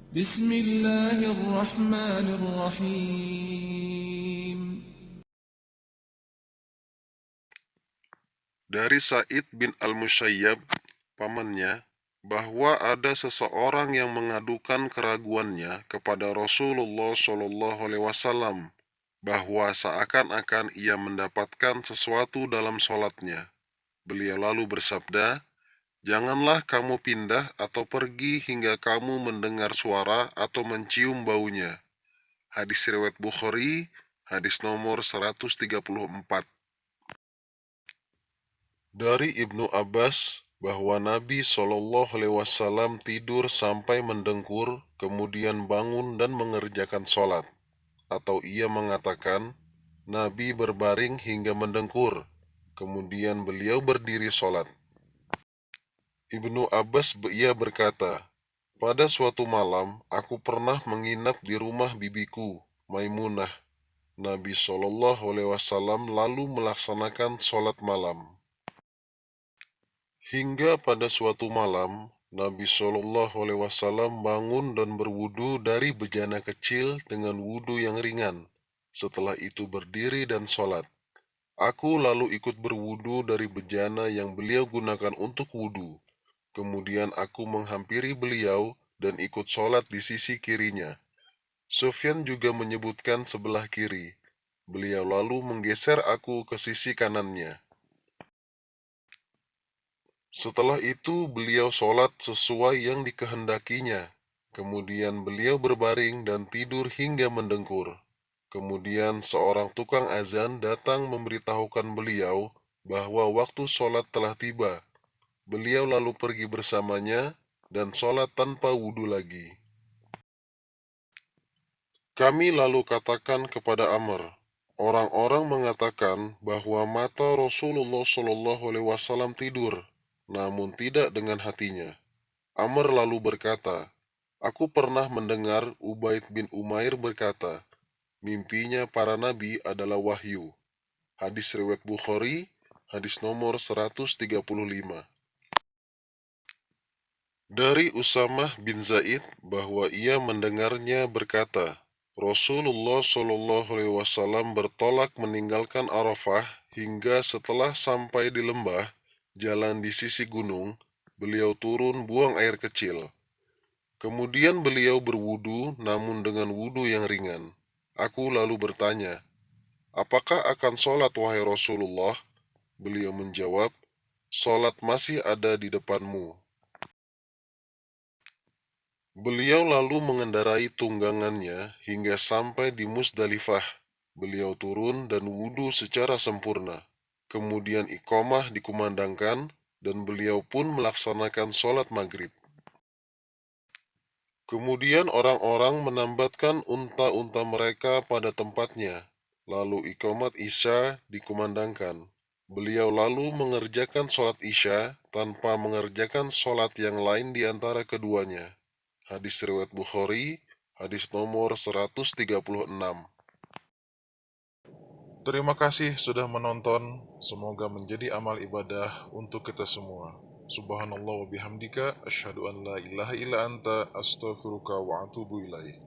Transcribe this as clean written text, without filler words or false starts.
بسم الله الرحمن الرحيم. Dari Sa'id bin Al-Musayyab, pamannya, bahwa ada seseorang yang mengadukan keraguannya kepada Rasulullah Shallallahu Alaihi Wasallam bahwa seakan-akan ia mendapatkan sesuatu dalam sholatnya. Beliau lalu bersabda, "Janganlah kamu pindah atau pergi hingga kamu mendengar suara atau mencium baunya." Hadis riwayat Bukhari, hadis nomor 134. Dari Ibnu Abbas bahwa Nabi Shallallahu Alaihi Wasallam tidur sampai mendengkur, kemudian bangun dan mengerjakan sholat. Atau ia mengatakan, Nabi berbaring hingga mendengkur, kemudian beliau berdiri sholat. Ibnu Abbas ia berkata, pada suatu malam aku pernah menginap di rumah bibiku, Maimunah. Nabi Shallallahu Alaihi Wasallam lalu melaksanakan sholat malam. Hingga pada suatu malam, Nabi Shallallahu Alaihi Wasallam bangun dan berwudu dari bejana kecil dengan wudu yang ringan. Setelah itu berdiri dan sholat. Aku lalu ikut berwudu dari bejana yang beliau gunakan untuk wudu. Kemudian aku menghampiri beliau dan ikut sholat di sisi kirinya. Sufyan juga menyebutkan sebelah kiri. Beliau lalu menggeser aku ke sisi kanannya. Setelah itu beliau sholat sesuai yang dikehendakinya. Kemudian beliau berbaring dan tidur hingga mendengkur. Kemudian seorang tukang azan datang memberitahukan beliau bahwa waktu sholat telah tiba. Beliau lalu pergi bersamanya dan sholat tanpa wudhu lagi. Kami lalu katakan kepada Amr, orang-orang mengatakan bahwa mata Rasulullah Shallallahu Alaihi Wasallam tidur, namun tidak dengan hatinya. Amr lalu berkata, aku pernah mendengar Ubaid bin Umair berkata, mimpinya para nabi adalah wahyu. Hadis riwayat Bukhari, hadis nomor 135. Dari Usamah bin Zaid bahwa ia mendengarnya berkata, Rasulullah Shallallahu Alaihi Wasallam bertolak meninggalkan Arafah hingga setelah sampai di lembah, jalan di sisi gunung, beliau turun buang air kecil. Kemudian beliau berwudu namun dengan wudu yang ringan. Aku lalu bertanya, apakah akan sholat wahai Rasulullah? Beliau menjawab, sholat masih ada di depanmu. Beliau lalu mengendarai tunggangannya hingga sampai di Musdalifah. Beliau turun dan wudu secara sempurna. Kemudian iqamah dikumandangkan dan beliau pun melaksanakan sholat maghrib. Kemudian orang-orang menambatkan unta-unta mereka pada tempatnya. Lalu iqamat Isya dikumandangkan. Beliau lalu mengerjakan sholat Isya tanpa mengerjakan sholat yang lain di antara keduanya. Hadis riwayat Bukhari, hadis nomor 136. Terima kasih sudah menonton. Semoga menjadi amal ibadah untuk kita semua. Subhanallah wa bihamdika, asyhadu an la ilaha illa anta, astaghfiruka wa atubu ilaih.